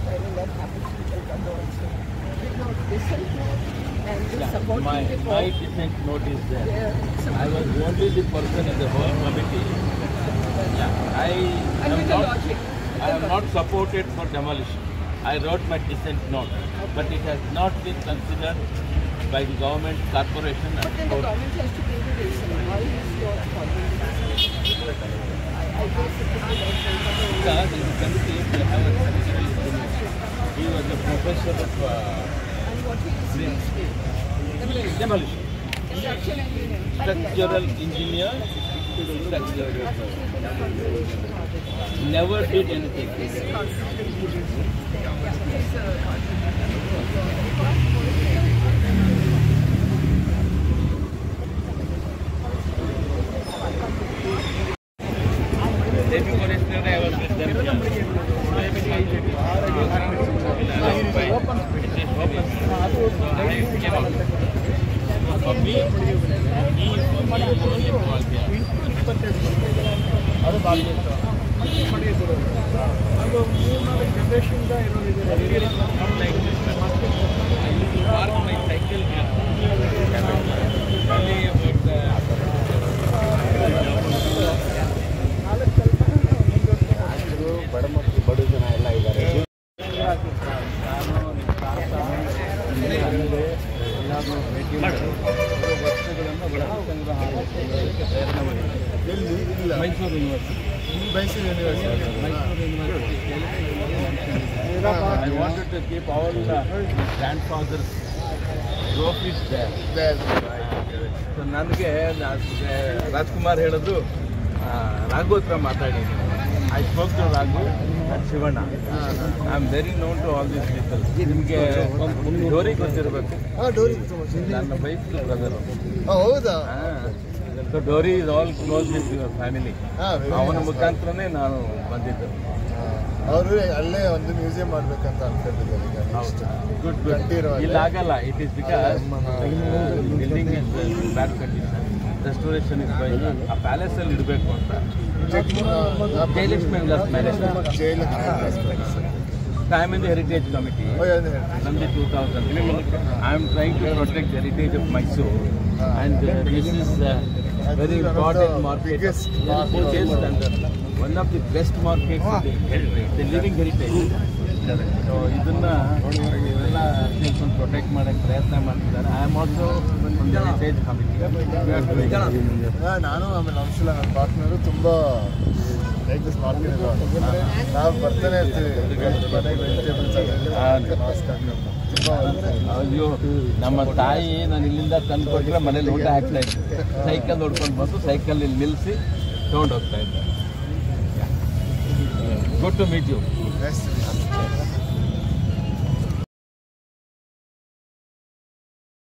I mean, that happens to people also. With no dissent note and the supporting my dissent note is there. I was only the person in the whole committee. I am not supported for demolition. I wrote my dissent note, but it has not been considered by the government, corporation. But then the government has to give the reason. Why is your following this? I guess it could be like Because in the committee, we have a secretary. He was a professor of and what is demolition. Structural engineer. Structural engineer. Never did anything. I was with them here. For me, he is only involved here. Park my cycle here. Only ಬಡ ಜನ ಎಲ್ಲ ಇದ್ದಾರೆ. Mysuru university. I wanted to keep all the grandfathers' trophies there. So ನನಗೆ ರಾಜ್ಕುಮಾರ್ ಹೇಳಿದ್ರು ರಾಘು ಹತ್ರ ಮಾತಾಡಿದ್ದೀನಿ. I spoke to Raghu and Shivana. I am very known to all these people. ನಿಮಗೆ ಡೋರಿ ಗೊತ್ತಿರಬೇಕು. ನನ್ನ ವೈಫ್ ಬ್ರದರ್. ಹೌದಾ? So Dori is all close with your family. ಅವನ ಮುಖಾಂತರನೇ ನಾನು ಬಂದಿದ್ದು. ಅವರು ಅಲ್ಲೇ ಒಂದು ಮ್ಯೂಸಿಯಂ ಮಾಡ್ಬೇಕಂತ ಅನ್ಕೊಂಡಿದ್ದಾರೆ. ಗುಡ್. ಇಲ್ಲಾಗಲ್ಲ. It is because building is bad condition. Restoration is by ಆ ಪ್ಯಾಲೇಸ್ ಅಲ್ಲಿ ಇಡಬೇಕು ಅಂತ Jayalakshmi Vilas palace. I am in the Heritage Committee. From the 2000. I am trying to protect the heritage of Mysore, and this is very important market. One of the best markets in the heritage, the living heritage. So ಇದನ್ನ protect ಮಾಡಕ್ಕೆ ಪ್ರಯತ್ನ ಮಾಡ್ತಿದ್ದಾರೆ. I am also from the heritage committee. ನಾನು ಆಮೇಲೆ ಅಂಶಲ ನನ್ನ partner ತುಂಬ vegetables market ನಾವು ಬರ್ತಾನೆ ಇರ್ತೀವಿ. ಅಯ್ಯೋ, ನಮ್ಮ ತಾಯಿ ನಾನು ಇಲ್ಲಿಂದ ತಂದು ಕೊಟ್ಟರೆ ಮನೇಲಿ ಊಟ ಹಾಕ್ತಾ ಇದ್ದೆ. ಸೈಕಲ್ ಹೊಡ್ಕೊಂಡು ಬಂದು ಸೈಕಲ್ ಇಲ್ಲಿ ನಿಲ್ಲಿಸಿ ತೊಗೊಂಡು ಹೋಗ್ತಾ ಇದ್ದೆ. Good to meet you.